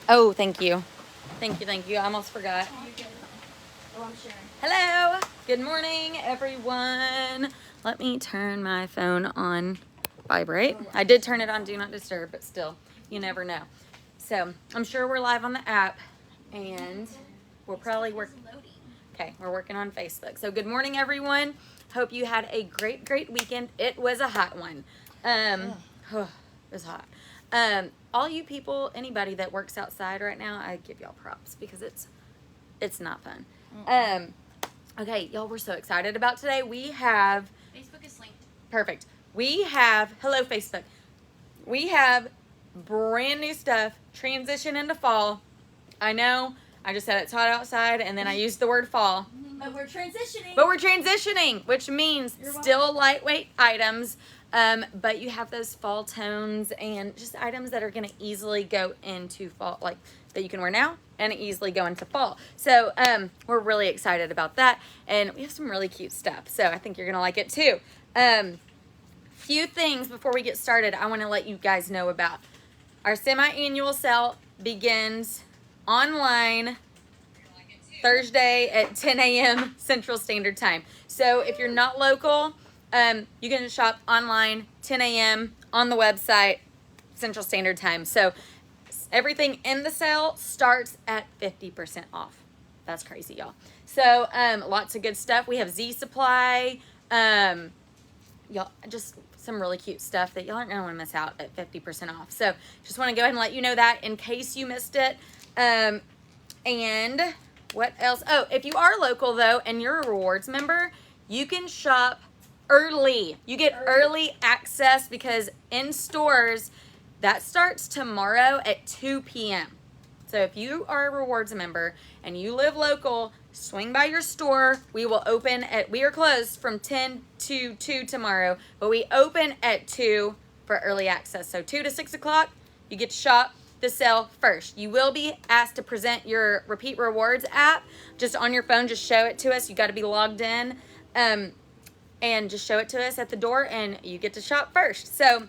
Oh, thank you. Thank you, thank you. I almost forgot. Oh, I'm sharing. Hello. Good morning, everyone. Let me turn my phone on vibrate. I did turn it on Do Not Disturb, but still, you never know. So I'm sure we're live on the app, and we'll probably work. Okay, we're working on Facebook. So good morning, everyone. Hope you had a great weekend. It was a hot one. It was hot. All you people, anybody that works outside right now, I give y'all props because it's not fun. Okay, y'all, we're so excited about today. We have Facebook is linked. perfect. We have hello Facebook. We have brand new stuff. Transition into fall. I know. I just said it's hot outside, and then I used the word fall. But we're transitioning. But we're transitioning, which means still lightweight items, but you have those fall tones and just items that are going to easily go into fall, like that you can wear now and easily go into fall. So we're really excited about that, and we have some really cute stuff. So I think you're going to like it too. Few things before we get started I want to let you guys know about. Our semi-annual sale begins online Thursday at 10 a.m. Central Standard Time. So if you're not local, you can shop online 10 a.m. on the website Central Standard Time. So everything in the sale starts at 50% off. That's crazy, y'all. So lots of good stuff. We have Z Supply. Y'all, just some really cute stuff that y'all aren't going to want to miss out at 50% off. So just want to go ahead and let you know that in case you missed it. And what else? Oh, if you are local, though, and you're a rewards member, you can shop early. You get early access because in stores, that starts tomorrow at 2 p.m. So if you are a rewards member and you live local, swing by your store. We are closed from 10 to 2 tomorrow, but we open at 2 for early access. So 2 to 6 o'clock, you get to shop the sale first. You will be asked to present your Repeat Rewards app just on your phone. Just show it to us. You got to be logged in, and just show it to us at the door, and you get to shop first. So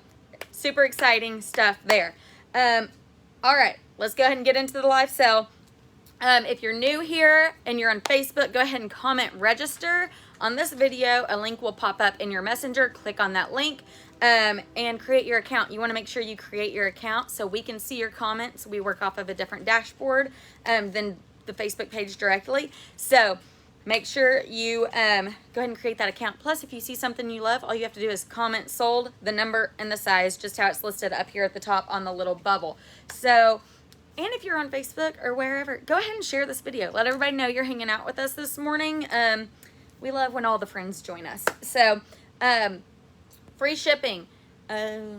super exciting stuff there. All right, let's go ahead and get into the live sale. If you're new here and you're on Facebook, go ahead and comment register on this video. A link will pop up in your messenger. Click on that link and create your account. You want to make sure you create your account so we can see your comments. We work off of a different dashboard than the Facebook page directly. So make sure you go ahead and create that account. Plus, if you see something you love, all you have to do is comment sold, the number, and the size, just how it's listed up here at the top on the little bubble. So, and if you're on Facebook or wherever, go ahead and share this video. Let everybody know you're hanging out with us this morning. We love when all the friends join us. So, free shipping. I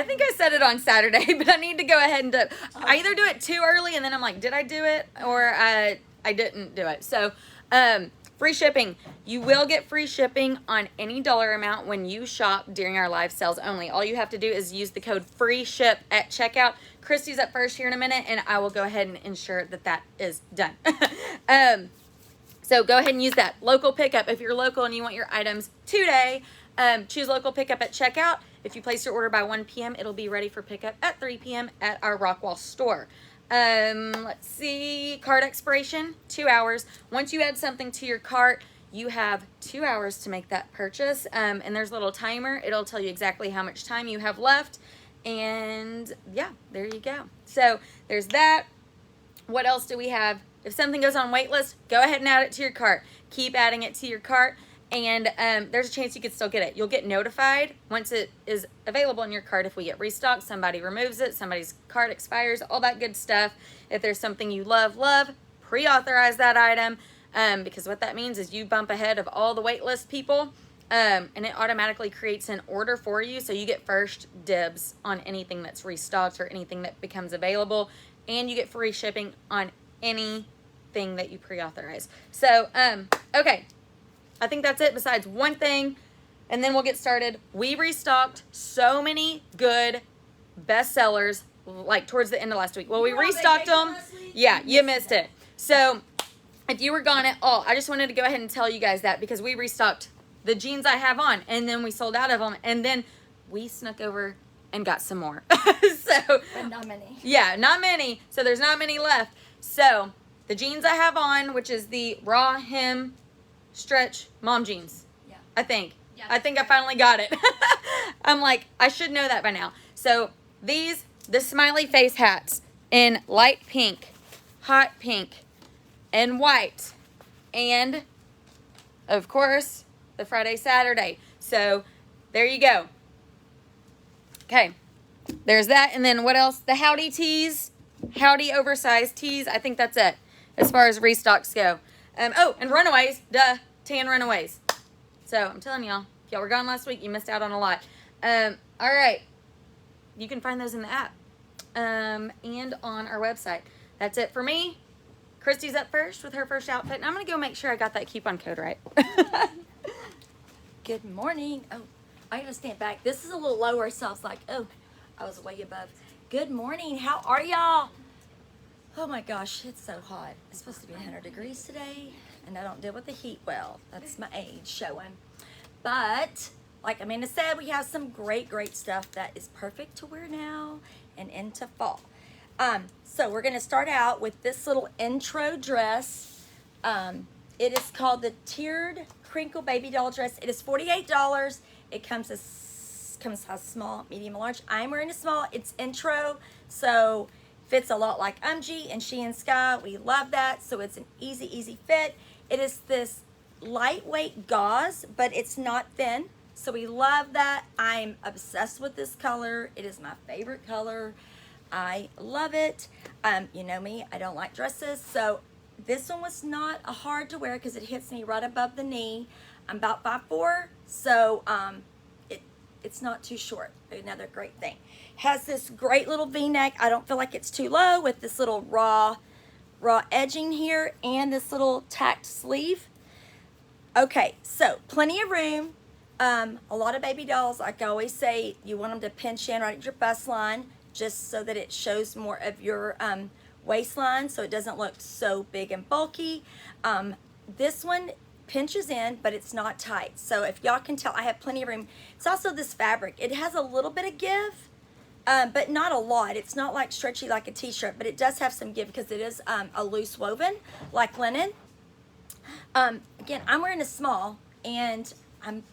think I said it on Saturday, but I need to go ahead and I either do it too early and then I'm like, did I do it? Or I didn't do it. So, free shipping. You will get free shipping on any dollar amount when you shop during our live sales only. All you have to do is use the code FREESHIP at checkout. Christy's up first here in a minute, and I will go ahead and ensure that that is done. So go ahead and use that. Local pickup. If you're local and you want your items today, choose local pickup at checkout. If you place your order by 1 p.m., it'll be ready for pickup at 3 p.m. at our Rockwall store. Let's see, cart expiration, 2 hours. Once you add something to your cart, you have 2 hours to make that purchase. And there's a little timer. It'll tell you exactly how much time you have left. And yeah, there you go. So there's that. What else do we have? If something goes on wait list, go ahead and add it to your cart. Keep adding it to your cart. And there's a chance you could still get it. You'll get notified once it is available in your cart. If we get restocked, somebody removes it, somebody's cart expires, all that good stuff. If there's something you love, pre-authorize that item because what that means is you bump ahead of all the wait list people and it automatically creates an order for you. So you get first dibs on anything that's restocked or anything that becomes available. And you get free shipping on anything that you pre-authorize. So, okay. I think that's it besides one thing, and then we'll get started. We restocked so many good bestsellers like towards the end of last week. Well, we restocked them. Yeah, you missed it. So if you were gone at all, I just wanted to go ahead and tell you guys that because we restocked the jeans I have on, and then we sold out of them, and then we snuck over and got some more. So, But not many. yeah, not many. So there's not many left. So the jeans I have on, which is the raw hem stretch mom jeans. Yeah. I think. Yeah, I think I finally got it. I'm like, I should know that by now. So these, the smiley face hats in light pink, hot pink, and white. And of course, the Friday, Saturday. So there you go. Okay. There's that. And then what else? The Howdy tees. Howdy oversized tees. I think that's it as far as restocks go. Oh, and runaways. Duh. Tan runaways. So I'm telling y'all, if y'all were gone last week, you missed out on a lot. All right. You can find those in the app and on our website. That's it for me. Christy's up first with her first outfit. And I'm going to go make sure I got that coupon code right. Good morning. Oh, I gotta stand back. This is a little lower, so I was like, oh, I was way above. Good morning. How are y'all? Oh my gosh, it's so hot. It's supposed to be 100 degrees today, and I don't deal with the heat well. That's my age showing. But like Amanda said, we have some great stuff that is perfect to wear now and into fall. So we're gonna start out with this little intro dress. It is called the Tiered Crinkle Baby Doll Dress. It is $48. It comes size small, medium, large. I'm wearing a small. It's intro, so fits a lot like Umgee and She and Sky. We love that, so it's an easy fit. It is this lightweight gauze, but it's not thin, so we love that. I'm obsessed with this color. It is my favorite color. I love it. You know me, I don't like dresses, so this one was not hard to wear because it hits me right above the knee. I'm about 5'4", so it's not too short. Another great thing. Has this great little V-neck. I don't feel like it's too low with this little raw edging here and this little tacked sleeve. Okay, so plenty of room. A lot of baby dolls, like I always say, you want them to pinch in right at your bust line just so that it shows more of your waistline so it doesn't look so big and bulky. This one pinches in, but it's not tight. So if y'all can tell, I have plenty of room. It's also this fabric. It has a little bit of give, but not a lot. It's not like stretchy like a t-shirt, but it does have some give because it is a loose woven like linen. Again, I'm wearing a small, and I'm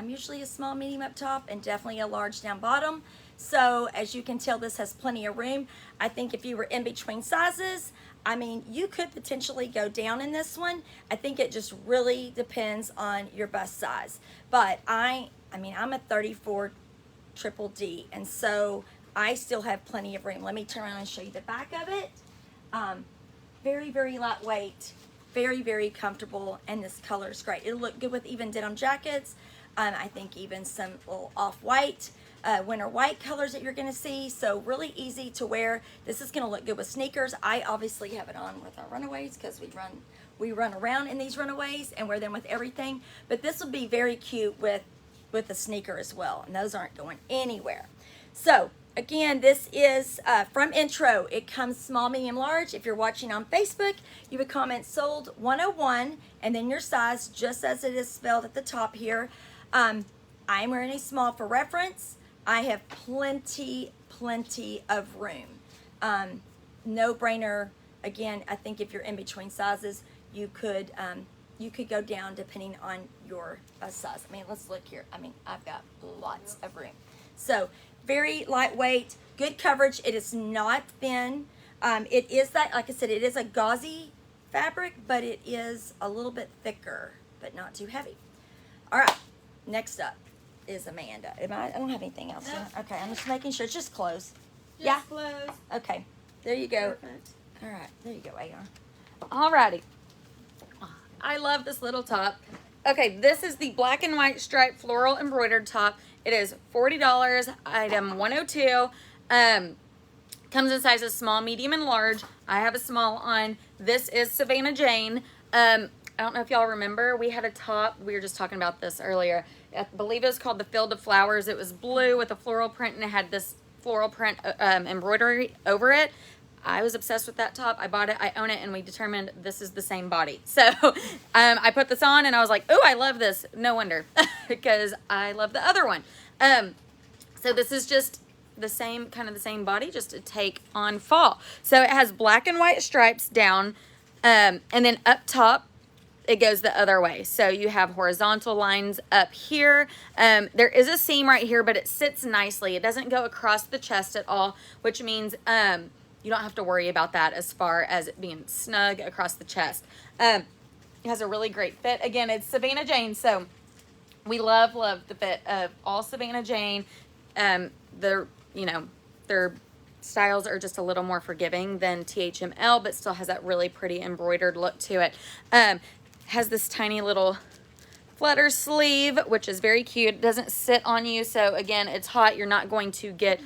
usually a small, medium up top, and definitely a large down bottom. So as you can tell, this has plenty of room. I think if you were in between sizes, I mean, you could potentially go down in this one. I think it just really depends on your bust size. But I mean, I'm a 34 triple D, and so I still have plenty of room. Let me turn around and show you the back of it. Very lightweight, very comfortable, and this color is great. It'll look good with even denim jackets. I think even some little off-white, winter white colors that you're going to see. So really easy to wear. This is going to look good with sneakers. I obviously have it on with our runaways because we run around in these runaways and wear them with everything. But this will be very cute with a sneaker as well, and those aren't going anywhere. So again, this is from Intro. It comes small, medium, large. If you're watching on Facebook, you would comment sold 101 and then your size just as it is spelled at the top here. I'm wearing a small for reference. I have plenty of room. No brainer. Again, I think if you're in between sizes, you could go down depending on your size. I mean, let's look here. I mean, I've got lots of room. So very lightweight, good coverage. It is not thin. It is that, like I said, it is a gauzy fabric, but it is a little bit thicker, but not too heavy. All right, next up is Amanda. I don't have anything else. Nope. Okay, I'm just making sure. It's just clothes. Just clothes. Okay, there you go. Perfect. All right, there you go, AR. Alrighty. I love this little top. Okay, this is the black and white striped floral embroidered top. It is $40, item 102. Comes in sizes small, medium, and large. I have a small on. This is Savannah Jane. I don't know if y'all remember, we had a top, we were just talking about this earlier. I believe it was called the Field of Flowers. It was blue with a floral print, and it had this floral print embroidery over it. I was obsessed with that top. I bought it, I own it, and we determined this is the same body. So I put this on and I was like, oh, I love this. No wonder, because I love the other one. So this is just the same body, just to take on fall. So it has black and white stripes down, and then up top it goes the other way. So you have horizontal lines up here. There is a seam right here, but it sits nicely. It doesn't go across the chest at all, which means you don't have to worry about that as far as it being snug across the chest. It has a really great fit. Again, it's Savannah Jane, so we love the fit of all Savannah Jane. Their styles are just a little more forgiving than THML, but still has that really pretty embroidered look to it. Has this tiny little flutter sleeve, which is very cute. It doesn't sit on you, so again, it's hot. You're not going to get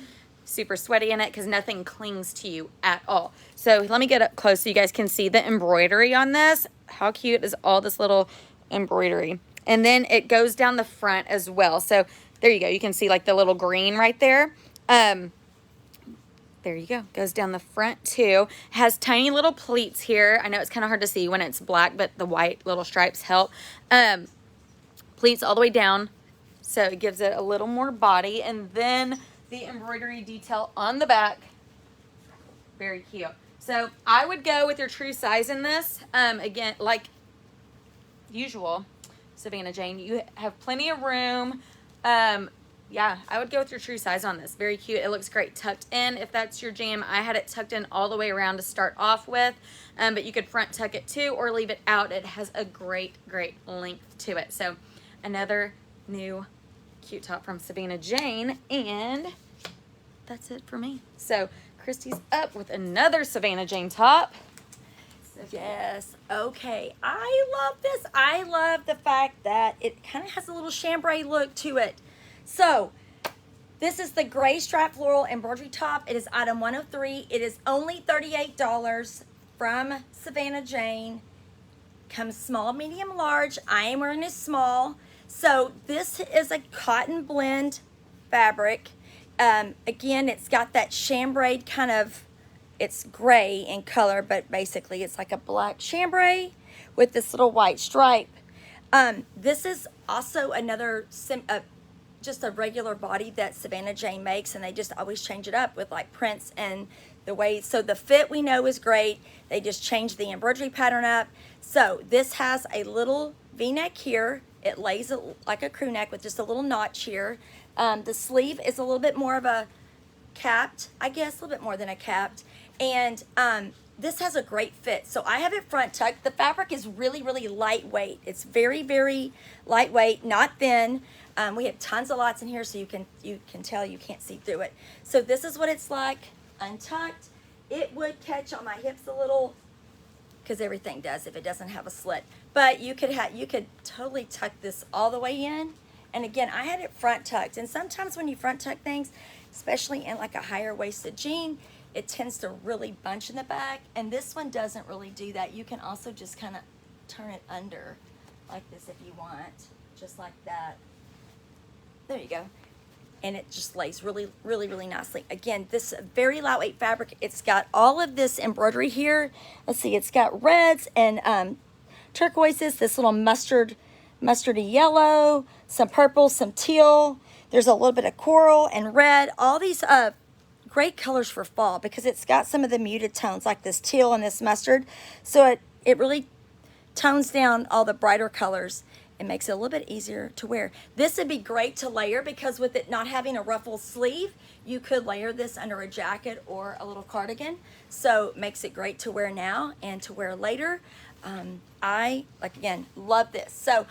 super sweaty in it because nothing clings to you at all. So let me get up close so you guys can see the embroidery on this. How cute is all this little embroidery? And then it goes down the front as well. So there you go. You can see like the little green right there. There you go. Goes down the front too. Has tiny little pleats here. I know it's kind of hard to see when it's black, but the white little stripes help. Pleats all the way down, so it gives it a little more body. And then the embroidery detail on the back, very cute. So I would go with your true size in this. Again, like usual, Savannah Jane, you have plenty of room. Yeah, I would go with your true size on this. Very cute. It looks great tucked in if that's your jam. I had it tucked in all the way around to start off with, but you could front tuck it too or leave it out. It has a great length to it. So another new cute top from Savannah Jane, and that's it for me. So Christy's up with another Savannah Jane top. Yes. Okay. I love this. I love the fact that it kind of has a little chambray look to it. So this is the gray strap floral embroidery top. It is item 103. It is only $38 from Savannah Jane. Comes small, medium, large. I am wearing a small. So this is a cotton blend fabric. Again, it's got that chambray kind of, it's gray in color, but basically it's like a black chambray with this little white stripe. This is also another just a regular body that Savannah Jane makes, and they just always change it up with like prints and the way. So the fit we know is great. They just change the embroidery pattern up. So this has a little V-neck here. It lays like a crew neck with just a little notch here. The sleeve is a little bit more of a capped, I guess, a little bit more than a capped. And this has a great fit. So I have it front tucked. The fabric is really lightweight. It's very lightweight, not thin. We have tons of lots in here, so you can tell you can't see through it. So this is what it's like untucked. It would catch on my hips a little, because everything does if it doesn't have a slit. But you could totally tuck this all the way in. And again, I had it front tucked. And sometimes when you front tuck things, especially in like a higher waisted jean, it tends to really bunch in the back. And this one doesn't really do that. You can also just kind of turn it under like this if you want, just like that. There you go. And it just lays really nicely. Again, this very lightweight fabric. It's got all of this embroidery here. Let's see, it's got reds and turquoises, this little mustardy yellow, some purple, some teal. There's a little bit of coral and red. All these great colors for fall because it's got some of the muted tones like this teal and this mustard. So it really tones down all the brighter colors. It makes it a little bit easier to wear. This would be great to layer because with it not having a ruffled sleeve, you could layer this under a jacket or a little cardigan. So it makes it great to wear now and to wear later. I, like again, love this. So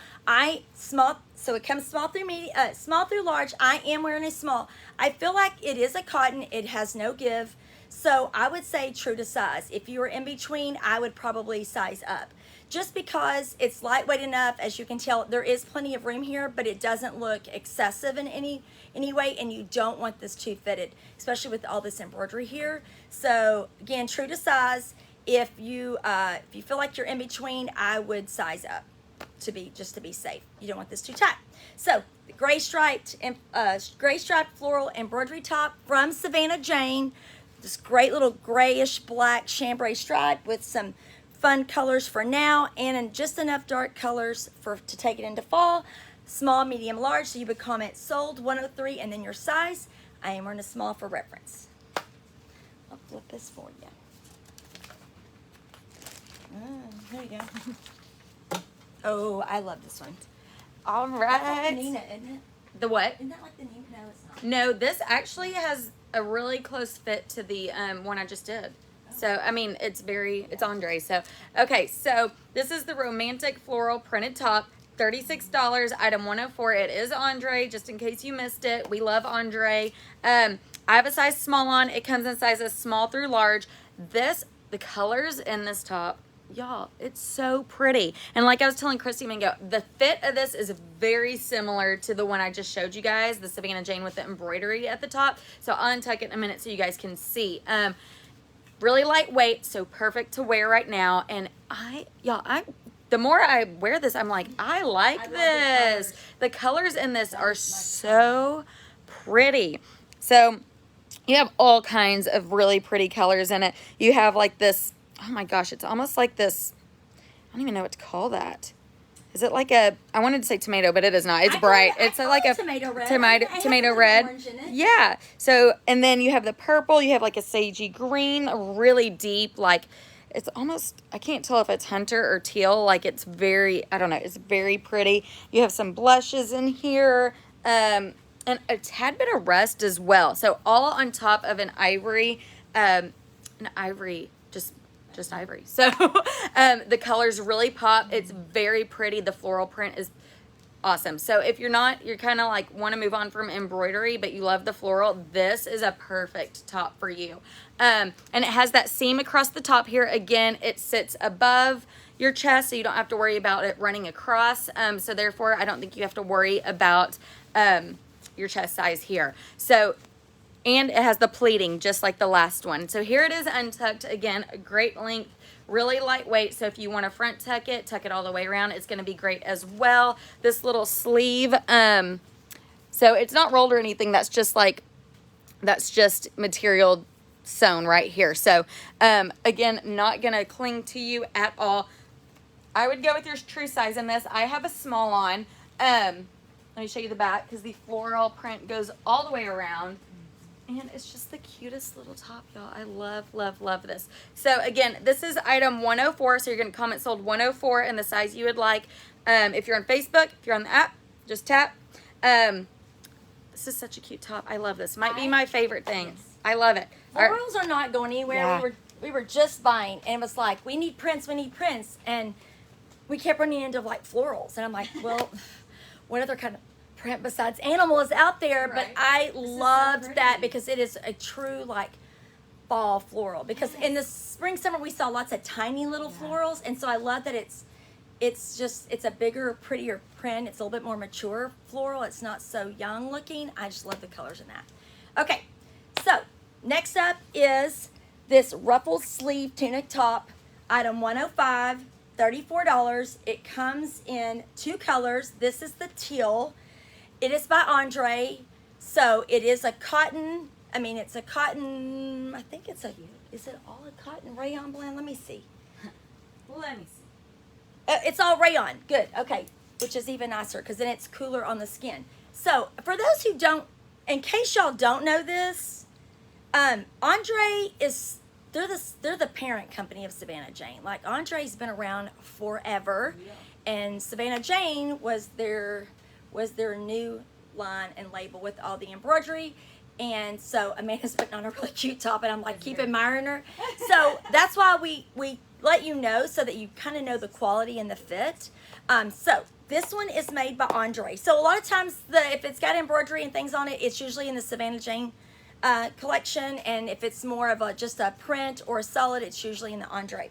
so it comes small through medium, small through large. I am wearing a small. I feel like it is a cotton. It has no give. So I would say true to size. If you were in between, I would probably size up. Just because it's lightweight enough, as you can tell, there is plenty of room here, but it doesn't look excessive in any way, and you don't want this too fitted, especially with all this embroidery here. So again, true to size. If you feel like you're in between, I would size up just to be safe. You don't want this too tight. So the gray striped floral embroidery top from Savannah Jane. This great little grayish black chambray stripe with some fun colors for now and just enough dark colors to take it into fall. Small, medium, large. So you would comment sold 103 and then your size. I am wearing a small for reference. I'll flip this for you. There you go. Oh, I love this one. All That's like right. the Nina, isn't it? The what? Isn't that like the Nina? No, it's not. No, this actually has a really close fit to the one I just did. So, I mean, it's Andre. So, okay, so this is the romantic floral printed top. $36, item 104. It is Andre, just in case you missed it. We love Andre. I have a size small on. It comes in sizes small through large. The colors in this top, y'all, it's so pretty. And like I was telling Christy Mingo, the fit of this is very similar to the one I just showed you guys, the Savannah Jane with the embroidery at the top. So I'll untuck it in a minute so you guys can see. Really lightweight, so perfect to wear right now. And the more I wear this, I'm like, I like this. The colors in this are so pretty. So you have all kinds of really pretty colors in it. You have like this, oh my gosh, it's almost like this, I don't even know what to call that. Is it like I wanted to say tomato, but it is not. It's bright. It's like a tomato red. Tomato red. Orange in it. Yeah. So, and then you have the purple. You have like a sagey green, really deep, like it's almost, I can't tell if it's hunter or teal. Like it's very, I don't know. It's very pretty. You have some blushes in here. And a tad bit of rust as well. So all on top of an ivory, just ivory. So the colors really pop. It's very pretty. The floral print is awesome. So if you're kind of like want to move on from embroidery, but you love the floral, this is a perfect top for you. And it has that seam across the top here. Again, it sits above your chest, so you don't have to worry about it running across. So therefore, I don't think you have to worry about your chest size here. So, and it has the pleating just like the last one. So here it is untucked. Again, a great length, really lightweight. So if you want to front tuck it all the way around, it's going to be great as well. This little sleeve, so it's not rolled or anything. That's just material sewn right here. So again, not going to cling to you at all. I would go with your true size in this. I have a small on. Let me show you the back because the floral print goes all the way around. And it's just the cutest little top, y'all. I love, love, love this. So, again, this is item 104. So, you're going to comment sold 104 in the size you would like. If you're on Facebook, if you're on the app, just tap. This is such a cute top. I love this. Might be my favorite thing. Yes. I love it. Florals are not going anywhere. Yeah. We were just buying, and it was like, we need prints. And we kept running into, like, florals. And I'm like, well, what other kind of print besides animal is out there? Right. But I loved that because it is a true like fall floral, because in the spring summer we saw lots of tiny little florals, and so I love that it's a bigger, prettier print. It's a little bit more mature floral. It's not so young looking. I just love the colors in that. Okay, so next up is this ruffled sleeve tunic top, item 105, $34. It comes in two colors. This is the teal. It is by Andre, so it is a cotton, I think is it all a cotton rayon blend? Let me see. It's all rayon, good, okay, which is even nicer because then it's cooler on the skin. So, for those who don't, in case y'all don't know this, Andre is, they're the parent company of Savannah Jane. Like, Andre's been around forever, and Savannah Jane was their new line and label with all the embroidery. And so Amanda's putting on a really cute top, and I'm like, keep admiring her. So that's why we let you know, so that you kind of know the quality and the fit. So this one is made by Andre. So a lot of times if it's got embroidery and things on it, it's usually in the Savannah Jane collection. And if it's more of just a print or a solid, it's usually in the Andre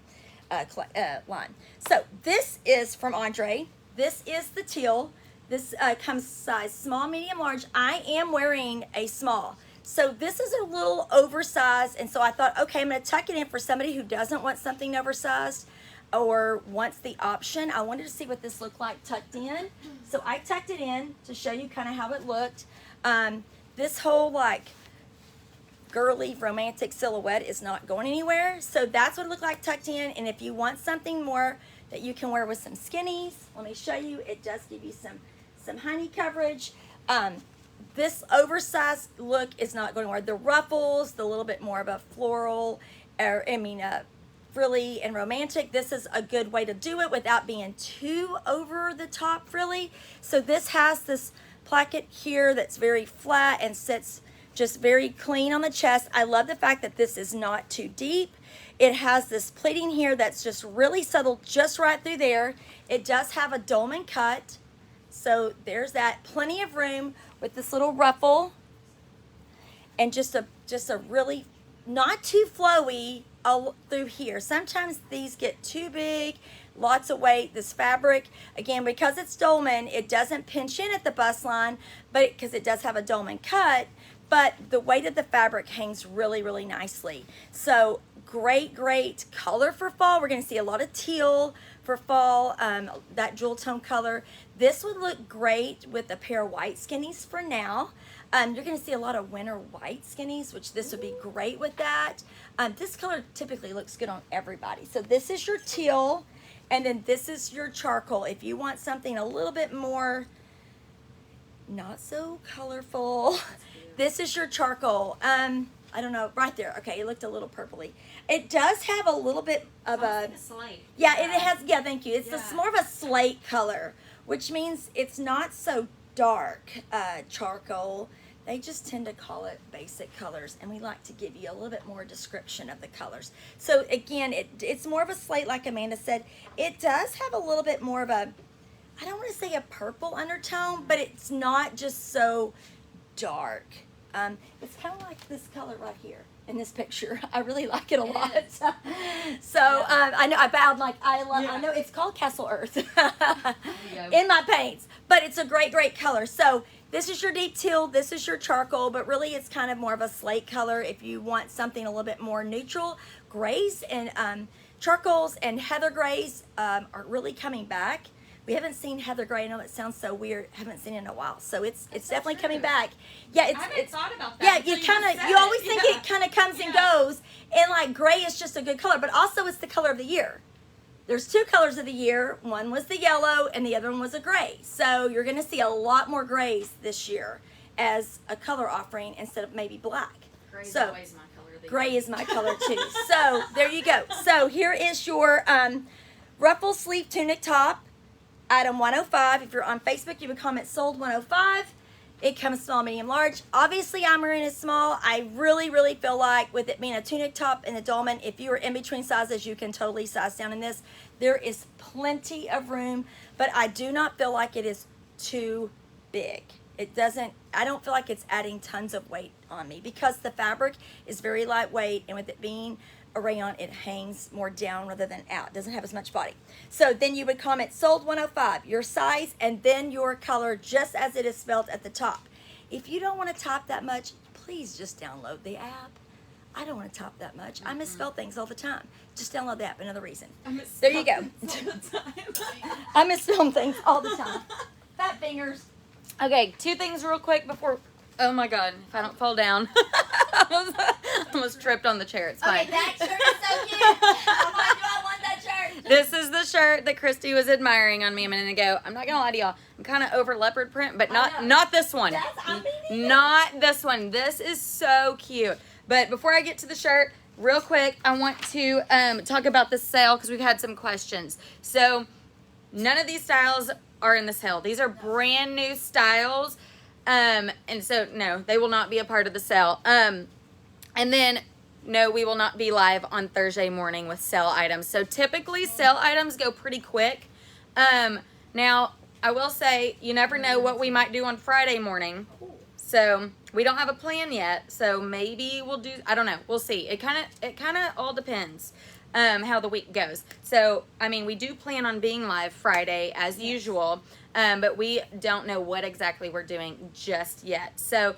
line. So this is from Andre. This is the teal. This comes size small, medium, large. I am wearing a small. So this is a little oversized, and so I thought, okay, I'm going to tuck it in for somebody who doesn't want something oversized or wants the option. I wanted to see what this looked like tucked in. So I tucked it in to show you kind of how it looked. This whole like girly romantic silhouette is not going anywhere. So that's what it looked like tucked in. And if you want something more that you can wear with some skinnies, let me show you. It does give you some honey coverage. this oversized look is not going anywhere. The ruffles, the little bit more of a floral, frilly and romantic. This is a good way to do it without being too over the top frilly. So this has this placket here that's very flat and sits just very clean on the chest. I love the fact that this is not too deep. It has this pleating here that's just really subtle, just right through there. It does have a dolman cut. So there's that. Plenty of room with this little ruffle. And just a really not too flowy through here. Sometimes these get too big, lots of weight. This fabric, again, because it's dolman, it doesn't pinch in at the bust line, but because it does have a dolman cut, but the weight of the fabric hangs really, really nicely. So great color for fall. We're going to see a lot of teal for fall, that jewel tone color. This would look great with a pair of white skinnies for now. You're going to see a lot of winter white skinnies, which this would be great with that. This color typically looks good on everybody. So this is your teal, and then this is your charcoal. If you want something a little bit more not so colorful, this is your charcoal. I don't know, right there. Okay, it looked a little purpley. It does have a little bit of a slate. Yeah, it has. Yeah, thank you. It's more of a slate color, which means it's not so dark charcoal. They just tend to call it basic colors, and we like to give you a little bit more description of the colors. So again, it's more of a slate, like Amanda said. It does have a little bit more of a, I don't want to say a purple undertone, but it's not just so dark. It's kind of like this color right here in this picture. I really like it a lot. So I know I bowed like I love. I know it's called Castle Earth in my paints, but it's a great cocolor. So this is your deep teal. This is your charcoal, but really it's kind of more of a slate color. If you want something a little bit more neutral, grays and charcoals and heather grays are really coming back. We haven't seen heather gray. I know it sounds so weird. Haven't seen it in a while. So it's definitely coming back. Yeah, I haven't thought about that. Yeah, you always think it kind of comes and goes, and like gray is just a good color, but also it's the color of the year. There's two colors of the year. One was the yellow, and the other one was a gray. So you're going to see a lot more grays this year as a color offering instead of maybe black. Gray's always my color of the year. Gray is my color too. So there you go. So here is your ruffle sleeve tunic top. Item 105. If you're on Facebook, you would comment sold 105. It comes small, medium, large. Obviously, I'm wearing a small. I really feel like with it being a tunic top and a dolman, if you are in between sizes, you can totally size down in this. There is plenty of room, but I do not feel like it is too big. I don't feel like it's adding tons of weight on me because the fabric is very lightweight, and with it being a rayon, it hangs more down rather than out. It doesn't have as much body. So then you would comment sold 105, your size, and then your color just as it is spelled at the top. If you don't want to type that much, please just download the app. I don't want to type that much. I misspell things all the time. Just download the app, another reason. There you go. I misspell things all the time. Fat fingers. Okay, two things real quick before. Oh my God! If I don't fall down, I almost tripped on the chair. It's fine. Okay, that shirt is so cute. Oh my God, I want that shirt. This is the shirt that Christy was admiring on me a minute ago. I'm not gonna lie to y'all. I'm kind of over leopard print, but not this one. Not this one. This is so cute. But before I get to the shirt, real quick, I want to talk about the sale because we've had some questions. So none of these styles are in the sale. These are brand new styles. And so no, they will not be a part of the sale. And then no, we will not be live on Thursday morning with sale items. So typically sale items go pretty quick. Now I will say you never know what we might do on Friday morning. So we don't have a plan yet. So maybe we'll do, I don't know. We'll see. It kind of all depends how the week goes. So, I mean, we do plan on being live Friday as usual. But we don't know what exactly we're doing just yet. So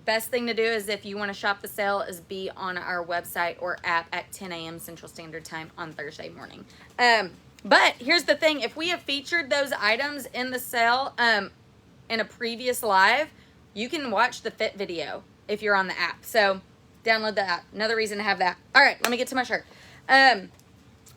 best thing to do is if you want to shop the sale is be on our website or app at 10 a.m. Central Standard Time on Thursday morning. But here's the thing. If we have featured those items in the sale in a previous live, you can watch the fit video if you're on the app. So download the app. Another reason to have that. All right, let me get to my shirt.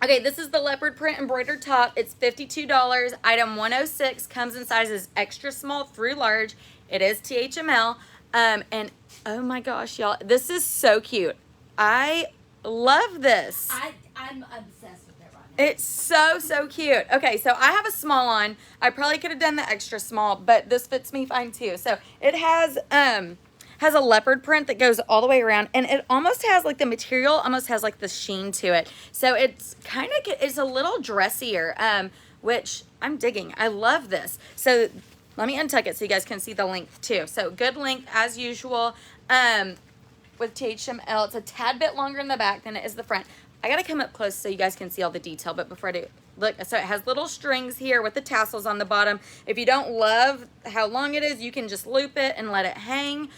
Okay, this is the leopard print embroidered top. It's $52. Item 106 comes in sizes extra small through large. It is THML. And oh my gosh, y'all, this is so cute. I love this. I'm obsessed with it right now. It's so cute. Okay, so I have a small on. I probably could have done the extra small, but this fits me fine too. So it has a leopard print that goes all the way around, and it almost has like the material almost has like the sheen to it. So it's it's a little dressier, which I'm digging. I love this. So let me untuck it so you guys can see the length too. So good length as usual. With THML, it's a tad bit longer in the back than it is the front. I gotta come up close so you guys can see all the detail, but before I do, look, so it has little strings here with the tassels on the bottom. If you don't love how long it is, you can just loop it and let it hang,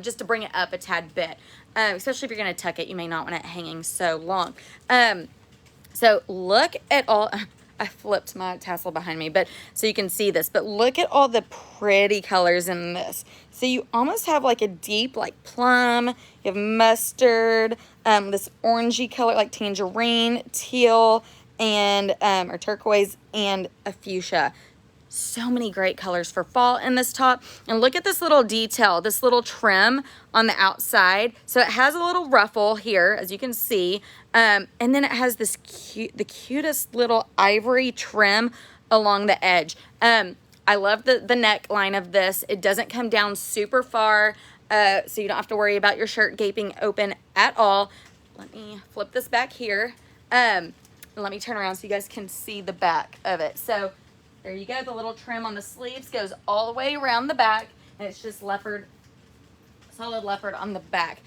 just to bring it up a tad bit. Especially if you're gonna tuck it, you may not want it hanging so long. So look at all, I flipped my tassel behind me, but so you can see this, but look at all the pretty colors in this. So you almost have like a deep like plum, you have mustard, this orangey color like tangerine, teal, and or turquoise, and a fuchsia. So many great colors for fall in this top. And look at this little detail, this little trim on the outside. So it has a little ruffle here, as you can see. And then it has this the cutest little ivory trim along the edge. I love the neckline of this. It doesn't come down super far, so you don't have to worry about your shirt gaping open at all. Let me flip this back here. And let me turn around so you guys can see the back of it. So there you go. The little trim on the sleeves goes all the way around the back, and it's just leopard, solid leopard on the back.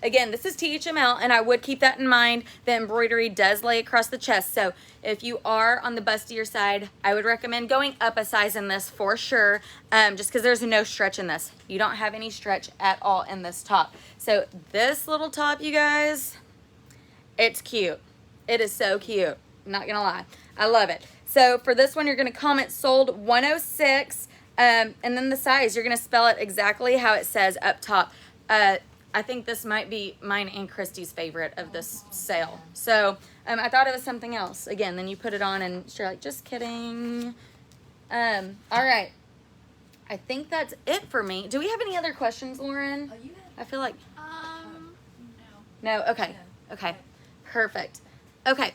Again, this is THML, and I would keep that in mind. The embroidery does lay across the chest, so if you are on the bustier side, I would recommend going up a size in this for sure, just because there's no stretch in this. You don't have any stretch at all in this top. So this little top, you guys, it's cute. It is so cute. I'm not gonna lie. I love it. So for this one, you're gonna comment sold 106, and then the size, you're gonna spell it exactly how it says up top. I think this might be mine and Christy's favorite of this sale. So I thought it was something else. Again, then you put it on and you're like, just kidding. All right. I think that's it for me. Do we have any other questions, Lauren? Oh, you have? I feel like, No. no, okay. Okay, perfect. Okay,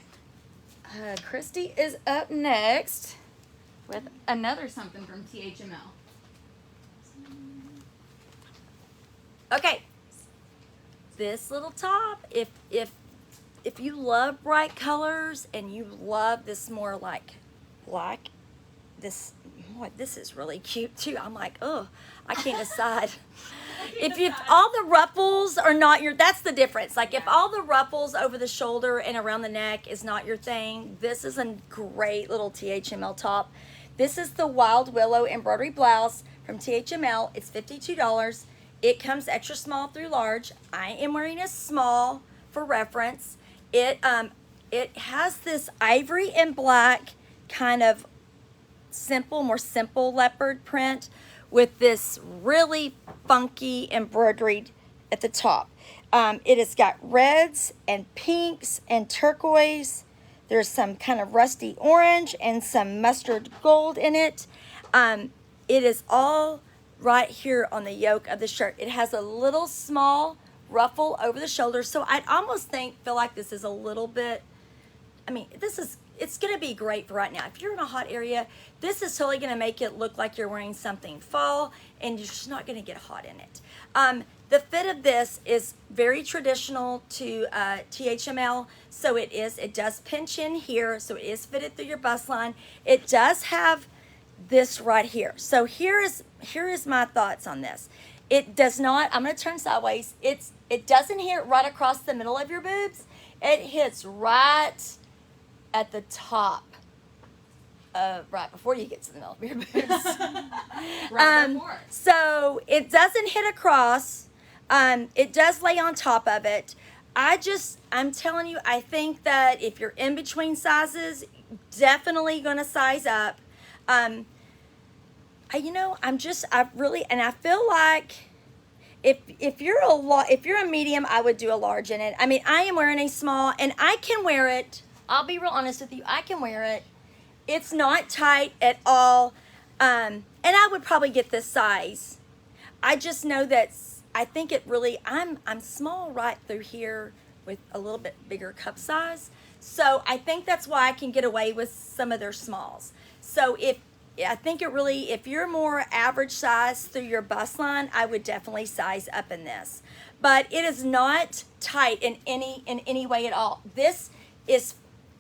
Christy is up next with another something from THML. Okay. This little top, if you love bright colors and you love this more like black, this is really cute too. I'm like, oh, I can't decide. If all the ruffles are not that's the difference. Like if all the ruffles over the shoulder and around the neck is not your thing, this is a great little THML top. This is the Wild Willow embroidery blouse from THML. It's $52. It comes extra small through large. I am wearing a small for reference. It has this ivory and black kind of more simple leopard print with this really funky embroidery at the top. It has got reds and pinks and turquoise. There's some kind of rusty orange and some mustard gold in it. It is all right here on the yoke of the shirt. It has a little small ruffle over the shoulder, so I'd almost feel like this is a little bit, I mean, it's gonna be great for right now. If you're in a hot area, this is totally gonna make it look like you're wearing something fall, and you're just not gonna get hot in it. The fit of this is very traditional to THML, so it does pinch in here, so it is fitted through your bust line. It does have this right here. So here is my thoughts on this. It does not, I'm going to turn sideways. It doesn't hit right across the middle of your boobs. It hits right at the top, right before you get to the middle of your boobs. Right before. So it doesn't hit across. It does lay on top of it. I'm telling you, I think that if you're in between sizes, definitely going to size up. I feel like if you're a medium, I would do a large in it. I mean, I am wearing a small, and I can wear it. I'll be real honest with you. I can wear it. It's not tight at all. And I would probably get this size I just know that I think it really, I'm small right through here with a little bit bigger cup size. So I think that's why I can get away with some of their smalls. So I think it really, if you're more average size through your bust line, I would definitely size up in this. But it is not tight in any way at all. This is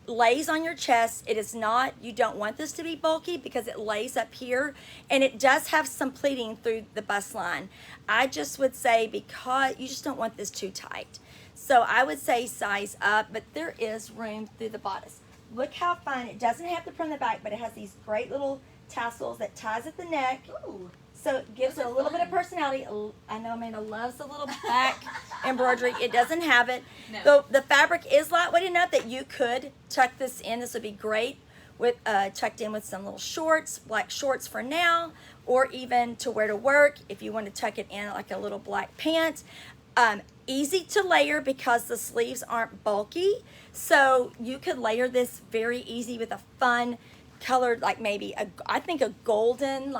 lays on your chest. It is not, you don't want this to be bulky because it lays up here, and it does have some pleating through the bust line. I just would say, because you just don't want this too tight. So I would say size up, but there is room through the bodice. Look how fun, it doesn't have the front and the back, but it has these great little tassels that ties at the neck. Ooh. So it gives it a little bit of personality. I know Amanda loves the little back embroidery. It doesn't have it. No. The fabric is lightweight enough that you could tuck this in. This would be great with tucked in with some little shorts, black shorts for now, or even to wear to work if you want to tuck it in like a little black pant. Easy to layer because the sleeves aren't bulky. So you could layer this very easy with a fun colored, like maybe I think a golden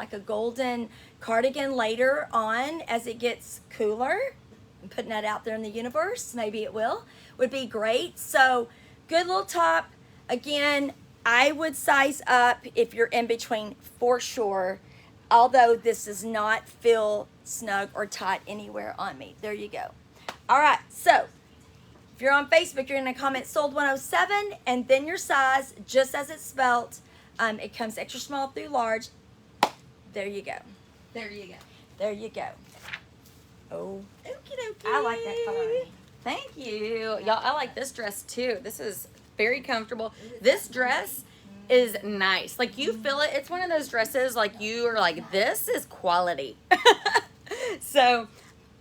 cardigan later on as it gets cooler. I'm putting that out there in the universe. Maybe it would be great. So good little top. Again, I would size up if you're in between for sure. Although this does not feel snug or tight anywhere on me. There you go. All right, so if you're on Facebook, you're going to comment sold 107 and then your size, just as it's spelt. It comes extra small through large. There you go. There you go. There you go. Oh, Okie dokie. I like that color. Thank you. Y'all, I like this dress too. This is very comfortable. This dress is nice. Like you feel it. It's one of those dresses like you are like, this is quality. So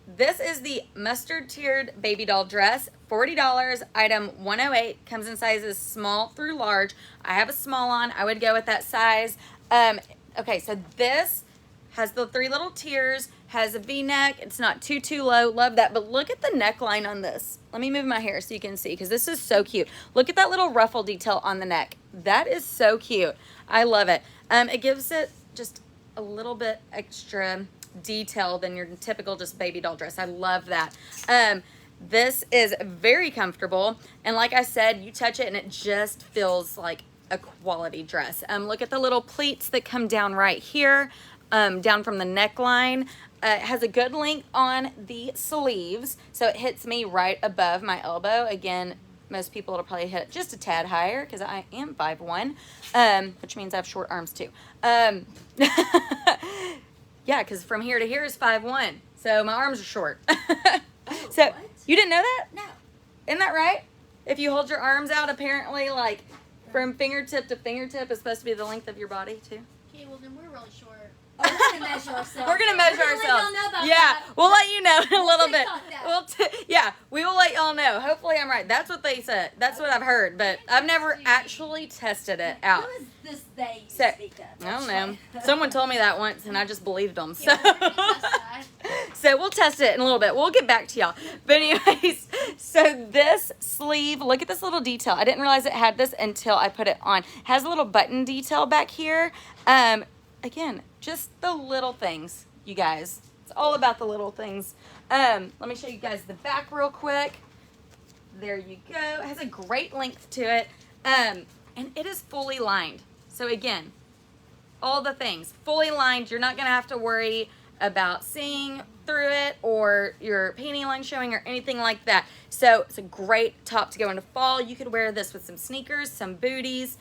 this is the mustard tiered baby doll dress. $40, item 108, comes in sizes small through large. I have a small on. I would go with that size. Okay, so this has the 3 little tiers, has a V-neck. It's not too low. Love that. But look at the neckline on this. Let me move my hair so you can see because this is so cute. Look at that little ruffle detail on the neck. That is so cute. I love it. It gives it just a little bit extra detail than your typical just baby doll dress. I love that. This is very comfortable, and like I said, you touch it and it just feels like a quality dress. Look at the little pleats that come down right here, down from the neckline. It has a good length on the sleeves, so it hits me right above my elbow. Again, most people will probably hit just a tad higher because I am 5'1", which means I have short arms too. Yeah, because from here to here is 5'1", so my arms are short. So what? you didn't know that? No. Isn't that right? If you hold your arms out, apparently, like from fingertip to fingertip is supposed to be the length of your body too. Okay, well then we're really short. Oh, we're gonna measure ourselves. We're gonna measure We're gonna let ourselves. y'all know about Yeah, that. we'll let you know in a little bit. TikTok that. Yeah, we will let y'all know. Hopefully, I'm right. That's what they said. That's what I've heard, but I've never actually tested it out. Who is this they you So, speak of? I don't know. Someone told me that once, and I just believed them. So, Yeah, we're gonna test that. so we'll test it in a little bit. We'll get back to y'all. But anyways, so this sleeve, look at this little detail. I didn't realize it had this until I put it on. It has a little button detail back here. Again, just the little things, you guys. It's all about the little things. Let me show you guys the back real quick. There you go. It has a great length to it. And it is fully lined. So again, all the things fully lined. You're not going to have to worry about seeing through it or your panty line showing or anything like that. So it's a great top to go into fall. You could wear this with some sneakers, some booties.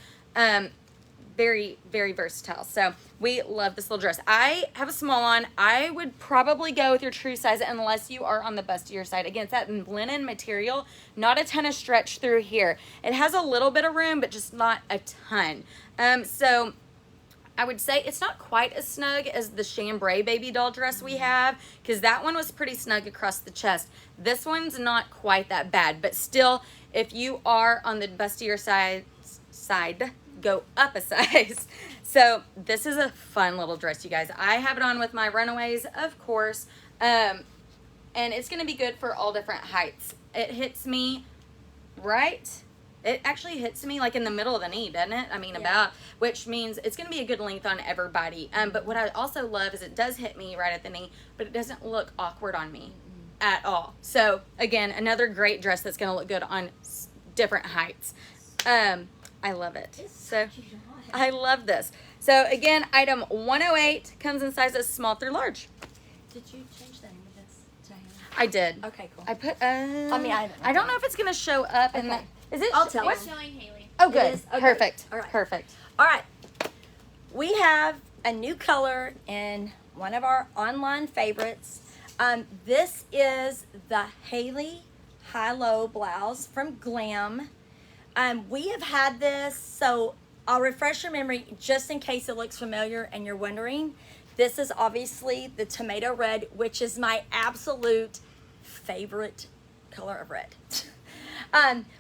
Very, very versatile. So we love this little dress. I have a small on. I would probably go with your true size unless you are on the bustier side. Again, it's that linen material, not a ton of stretch through here. It has a little bit of room, but just not a ton. So I would say it's not quite as snug as the chambray baby doll dress we have, because that one was pretty snug across the chest. This one's not quite that bad, but still, if you are on the bustier side, go up a size. So this is a fun little dress, you guys. I have it on with my runaways, of course, and it's going to be good for all different heights. It hits me right It actually hits me like in the middle of the knee, doesn't it? I mean, Yeah. which means it's going to be a good length on everybody. But what I also love is it does hit me right at the knee, but it doesn't look awkward on me at all. So again, another great dress that's going to look good on different heights. I love it. So I love this. So again, item 108 comes in sizes small through large. Did you change the name of this to Hannah? I did. Okay, cool. I put. I don't know if it's gonna show up in the. Okay. Is it? I'll tell what's- you. Showing Haley. Oh, It good. is? Okay. Perfect. All right. Perfect. All right. We have a new color in one of our online favorites. This is the Haley high-low blouse from Glam. We have had this, so I'll refresh your memory just in case it looks familiar and you're wondering. This is obviously the tomato red, which is my absolute favorite color of red.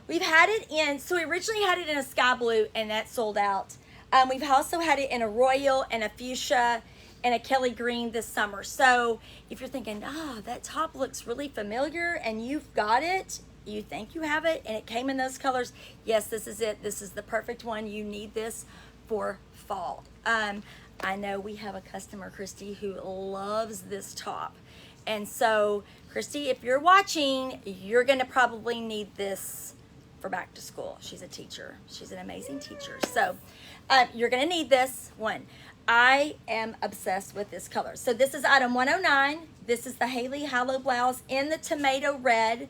We've had it in, so we originally had it in a sky blue and that sold out. We've also had it in a royal and a fuchsia and a Kelly green this summer. So if you're thinking, that top looks really familiar and you've got it, you think you have it and it came in those colors, yes, this is it. This is the perfect one. You need this for fall. I know we have a customer, Christy, who loves this top. And so, Christy, if you're watching, you're going to probably need this for back to school. She's a teacher. She's an amazing teacher. So, you're going to need this one. I am obsessed with this color. So, this is item 109. This is the Haley high-low blouse in the tomato red.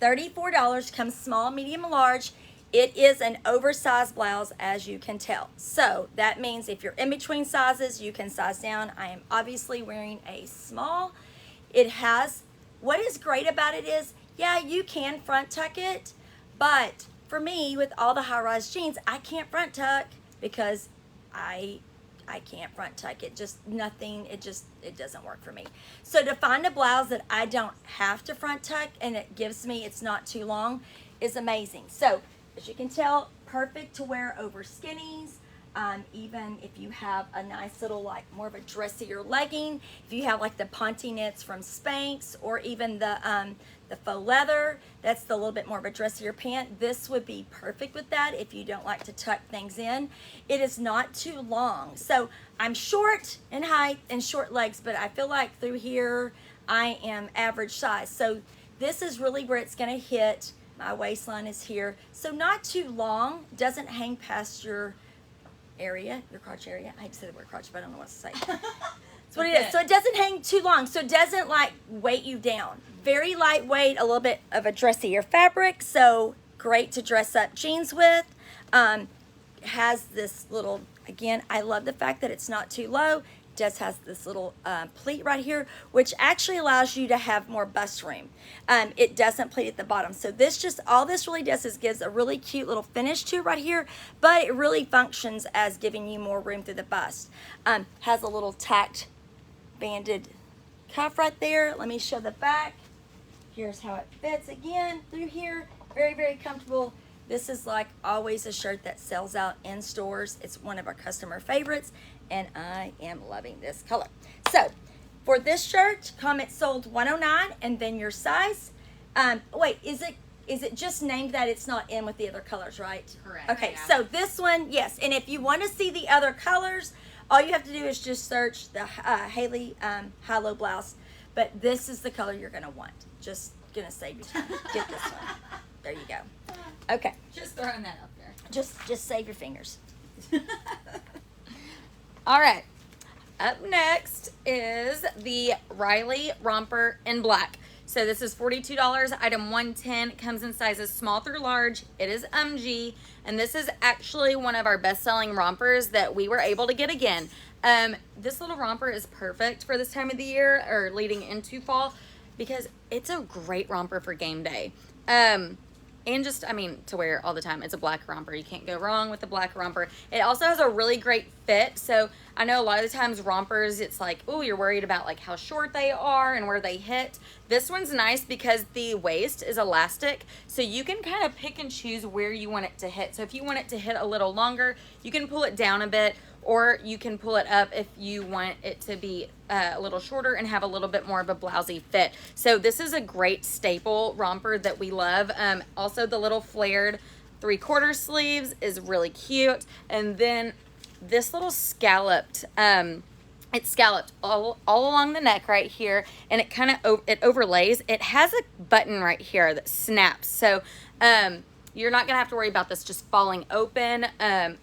$34, comes small, medium, large. It is an oversized blouse, as you can tell. So that means if you're in between sizes, you can size down. I am obviously wearing a small. It has, what is great about it is, yeah, you can front tuck it, but for me, with all the high-rise jeans, I can't front tuck because I can't front tuck it. Just nothing, it doesn't work for me. So to find a blouse that I don't have to front tuck and it gives me, it's not too long, is amazing. So as you can tell, perfect to wear over skinnies. Even if you have a nice little, like more of a dressier legging, if you have like the Ponte knits from Spanx, or even the faux leather, that's the little bit more of a dressier pant. This would be perfect with that if you don't like to tuck things in. It is not too long. So I'm short in height and short legs, but I feel like through here I am average size. So this is really where it's going to hit. My waistline is here. So not too long, doesn't hang past your area, your crotch area. I hate to say the word crotch, but I don't know what to say. That's what it is. So it doesn't hang too long. So it doesn't like weight you down. Very lightweight, a little bit of a dressier fabric. So great to dress up jeans with. Has this little, again, I love the fact that it's not too low. Does has this little pleat right here, which actually allows you to have more bust room. It doesn't pleat at the bottom. So all this really does is gives a really cute little finish to it right here, but it really functions as giving you more room through the bust. Has a little tacked banded cuff right there. Let me show the back. Here's how it fits again through here. Very, very comfortable. This is like always a shirt that sells out in stores. It's one of our customer favorites, and I am loving this color. So for this shirt, comment sold 109 and then your size. Wait, is it just named that? It's not in with the other colors, right? Correct. Okay, Yeah. so this one, yes. And if you want to see the other colors, all you have to do is just search the Haley high-low blouse. But this is the color you're going to want. Just going to save you time. Get this one. There you go. Okay, Just throwing that out there. just save your fingers. All right. Up next is the Riley romper in black. So this is $42. Item 110 comes in sizes small through large. It is UMG, and this is actually one of our best-selling rompers that we were able to get again. This little romper is perfect for this time of the year or leading into fall because it's a great romper for game day. And just, I mean, to wear all the time. It's a black romper. You can't go wrong with the black romper. It also has a really great fit. So I know a lot of the times rompers, it's like, oh, you're worried about like how short they are and where they hit. This one's nice because the waist is elastic. So you can kind of pick and choose where you want it to hit. So if you want it to hit a little longer, you can pull it down a bit, or you can pull it up if you want it to be a little shorter and have a little bit more of a blousy fit. So this is a great staple romper that we love. Also the little flared 3/4 sleeves is really cute. And then this little scalloped, it's scalloped all along the neck right here, and it kind of it overlays. It has a button right here that snaps, so you're not gonna have to worry about this just falling open.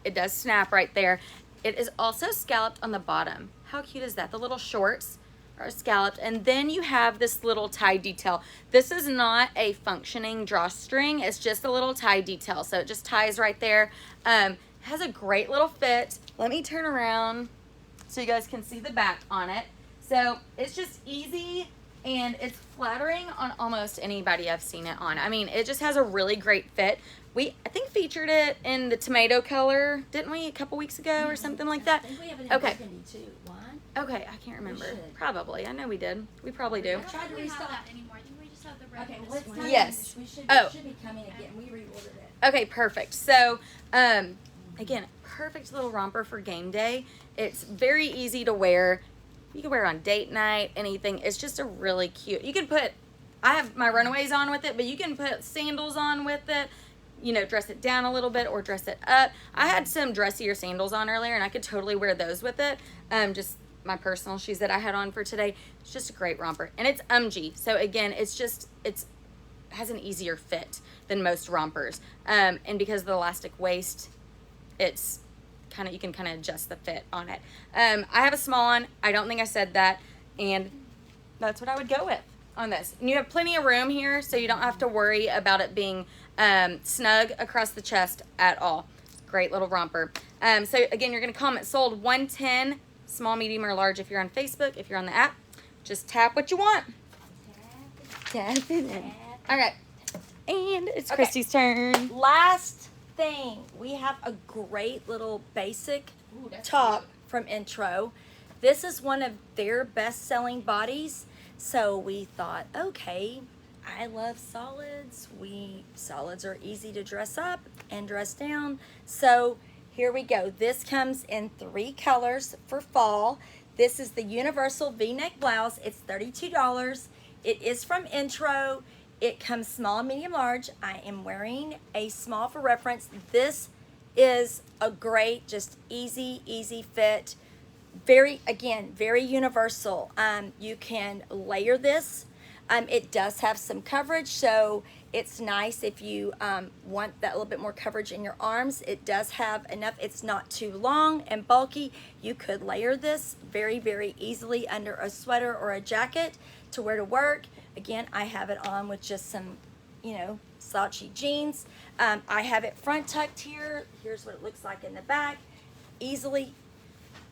It does snap right there. It is also scalloped on the bottom. How cute is that? The little shorts are scalloped, and then you have this little tie detail. This is not a functioning drawstring, it's just a little tie detail, so it just ties right there. Has a great little fit. Let me turn around so you guys can see the back on it. So it's just easy, and it's flattering on almost anybody I've seen it on. I mean, it just has a really great fit. I think featured it in the tomato color, didn't we, a couple weeks ago or something like that? I think we have it in Okay. burgundy too. Why? Okay, I can't remember. should. Probably. I know we did. We probably do. I don't Tried think to we have restock. that anymore. I think we just have the red Okay, one well, this it's morning. time. Yes. We should, Oh. it should be coming again. We reordered it. Okay, perfect. So, again, perfect little romper for game day. It's very easy to wear. You can wear it on date night, anything. It's just a really cute. You can put, I have my runaways on with it, but you can put sandals on with it. You know, dress it down a little bit or dress it up. I had some dressier sandals on earlier, and I could totally wear those with it. Just my personal shoes that I had on for today. It's just a great romper, and it's UMG. So again, it's has an easier fit than most rompers. And because of the elastic waist, it's kind of, you can kind of adjust the fit on it. I have a small one. I don't think I said that, and that's what I would go with on this. And you have plenty of room here, so you don't have to worry about it being snug across the chest at all. Great little romper. So again, you're gonna comment sold 110, small, medium, or large if you're on Facebook. If you're on the app, just tap what you want. Tap it in. All right, and it's Okay. Christy's turn. Last thing, we have a great little basic Ooh, that's top cute. from Intro. This is one of their best-selling bodies, so we thought, okay, I love solids. Solids are easy to dress up and dress down. So here we go. This comes in 3 colors for fall. This is the universal V-neck blouse. It's $32. It is from Intro. It comes small, medium, large. I am wearing a small for reference. This is a great, just easy fit. Very universal. You can layer this. It does have some coverage, so it's nice if you want that little bit more coverage in your arms. It does have enough. It's not too long and bulky. You could layer this very easily under a sweater or a jacket to wear to work. Again, I have it on with just some, slouchy jeans. I have it front tucked here. Here's what it looks like in the back. Easily,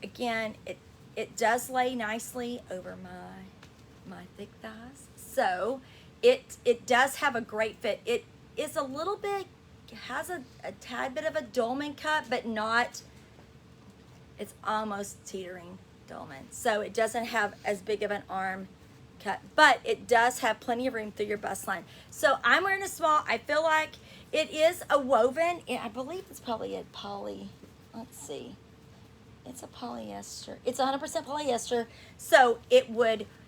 again, it does lay nicely over my thick thighs. So it does have a great fit. It is a little bit, has a tad bit of a dolman cut, but not, it's almost teetering dolman. So it doesn't have as big of an arm cut, but it does have plenty of room through your bust line. So I'm wearing a small. I feel like it is a woven, I believe it's probably a poly, let's see. It's a polyester. It's 100% polyester. So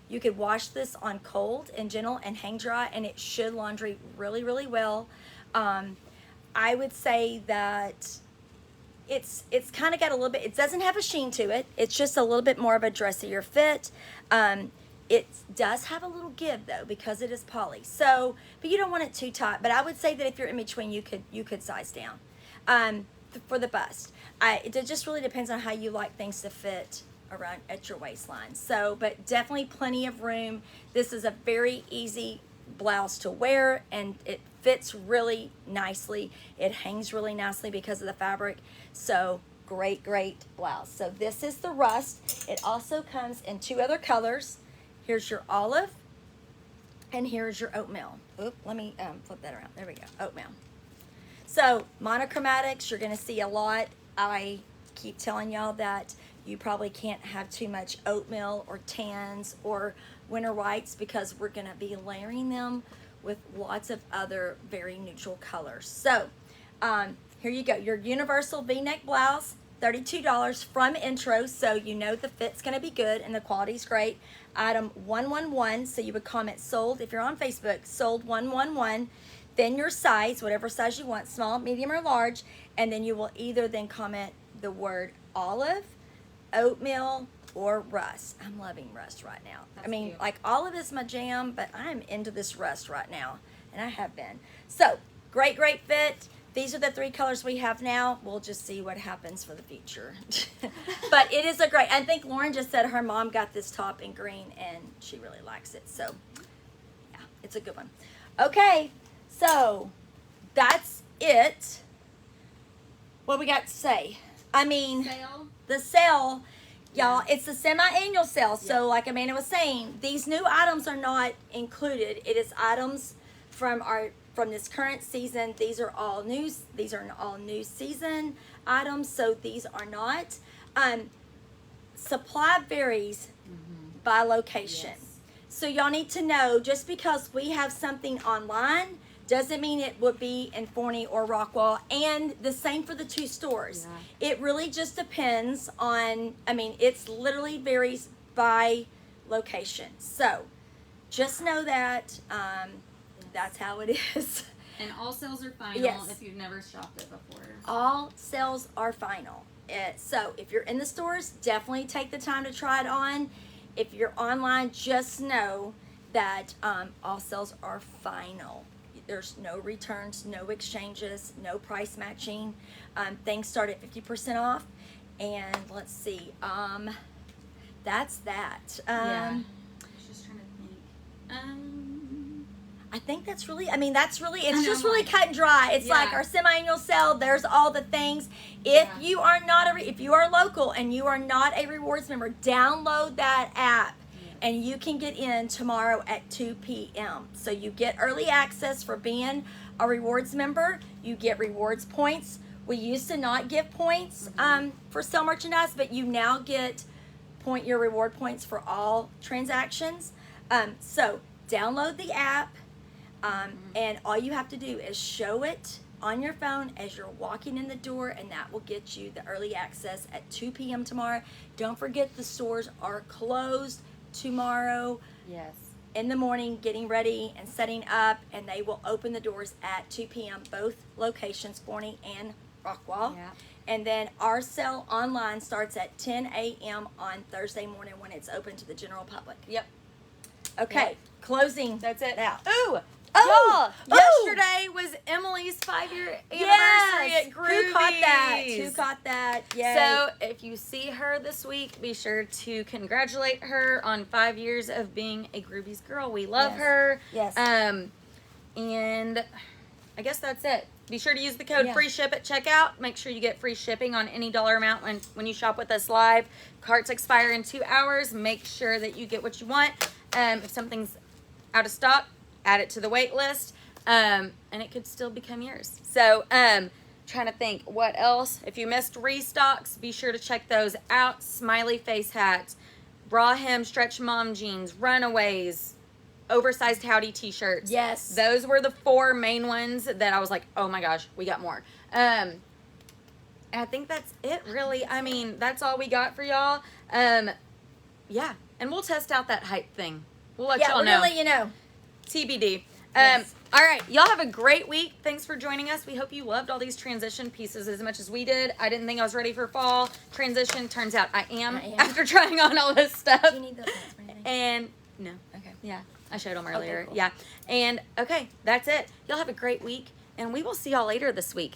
you could wash this on cold and gentle and hang dry, and it should laundry really well. I would say that it's kind of got a little bit, it doesn't have a sheen to it. It's just a little bit more of a dressier fit. It does have a little give though, because it is poly. So, but you don't want it too tight. But I would say that if you're in between, you could size down for the bust. It just really depends on how you like things to fit around at your waistline. So, but definitely plenty of room. This is a very easy blouse to wear, and it fits really nicely. It hangs really nicely because of the fabric. So great blouse. So this is the rust. It also comes in 2 other colors. Here's your olive, and here's your oatmeal. Oop, let me flip that around. There we go, oatmeal. So monochromatics, you're gonna see a lot. I keep telling y'all that you probably can't have too much oatmeal or tans or winter whites, because we're gonna be layering them with lots of other very neutral colors. So here you go, your universal V-neck blouse, $32 from Intro, so you know the fit's gonna be good and the quality's great. Item 111, so you would comment sold if you're on Facebook, sold 111. then your size, whatever size you want, small, medium, or large, and then you will either then comment the word olive, oatmeal, or rust. I'm loving rust right now. That's I mean, cute. like olive is my jam, but I'm into this rust right now, and I have been. So, great fit. These are the 3 colors we have now. We'll just see what happens for the future. But it is a great, I think Lauren just said her mom got this top in green, and she really likes it. So, yeah, it's a good one. Okay, so that's it. What we got to say? I mean, Sale. the sale, y'all, it's the semi-annual sale. So like Amanda was saying, these new items are not included. It is items from this current season. These are all new. These are all new season items. So these are not. Supply varies by location. Yes. So y'all need to know, just because we have something online doesn't mean it would be in Forney or Rockwall, and the same for the 2 stores. Yeah. It really just depends on, I mean, it's literally varies by location. So just know that that's how it is. And all sales are final Yes. if you've never shopped it before. All sales are final. So if you're in the stores, definitely take the time to try it on. If you're online, just know that all sales are final. There's no returns, no exchanges, no price matching. Things start at 50% off. And let's see, that's that. Yeah. I was just trying to think. I think that's really, I mean, that's really, it's I just know. really cut and dry. It's like Yeah. our semi-annual sale, there's all the things. If Yeah. you are not if you are local and you are not a rewards member, download that app and you can get in tomorrow at 2 p.m. So you get early access for being a rewards member. You get rewards points. We used to not give points for sale merchandise, but you now get your reward points for all transactions. So download the app. And all you have to do is show it on your phone as you're walking in the door, and that will get you the early access at 2 p.m. tomorrow. Don't forget the stores are closed tomorrow Yes. in the morning, getting ready and setting up, and they will open the doors at 2 p.m. both locations, Forney and Rockwall. Yeah. And then our sale online starts at 10 a.m. on Thursday morning when it's open to the general public. Yep. Okay, Yep. closing. That's it. Now. Ooh. Oh, Y'all, oh. yesterday was Emily's 5-year anniversary Yes. at Groovy's. Who caught that? Who caught that? Yay. So if you see her this week, be sure to congratulate her on 5 years of being a Groovy's girl. We love Yes. her. Yes. And I guess that's it. Be sure to use the code Yeah. free ship at checkout. Make sure you get free shipping on any dollar amount when you shop with us live. Carts expire in 2 hours. Make sure that you get what you want. If something's out of stock, add it to the wait list. And it could still become yours. So, trying to think what else. If you missed restocks, be sure to check those out. Smiley face hats, bra hem, stretch mom jeans, runaways, oversized howdy t-shirts. Yes. Those were the 4 main ones that I was like, oh my gosh, we got more. And I think that's it really. I mean, that's all we got for y'all. Yeah. And we'll test out that hype thing. We'll let yeah, y'all we're know. gonna let you know. TBD. Yes. All right, y'all have a great week. Thanks for joining us. We hope you loved all these transition pieces as much as we did. I didn't think I was ready for fall transition. Turns out I am. I am. After trying on all this stuff. Do you need those notes for anything? And no, Okay. yeah, I showed them earlier. cool. Yeah, and okay, that's it. Y'all have a great week, and we will see y'all later this week.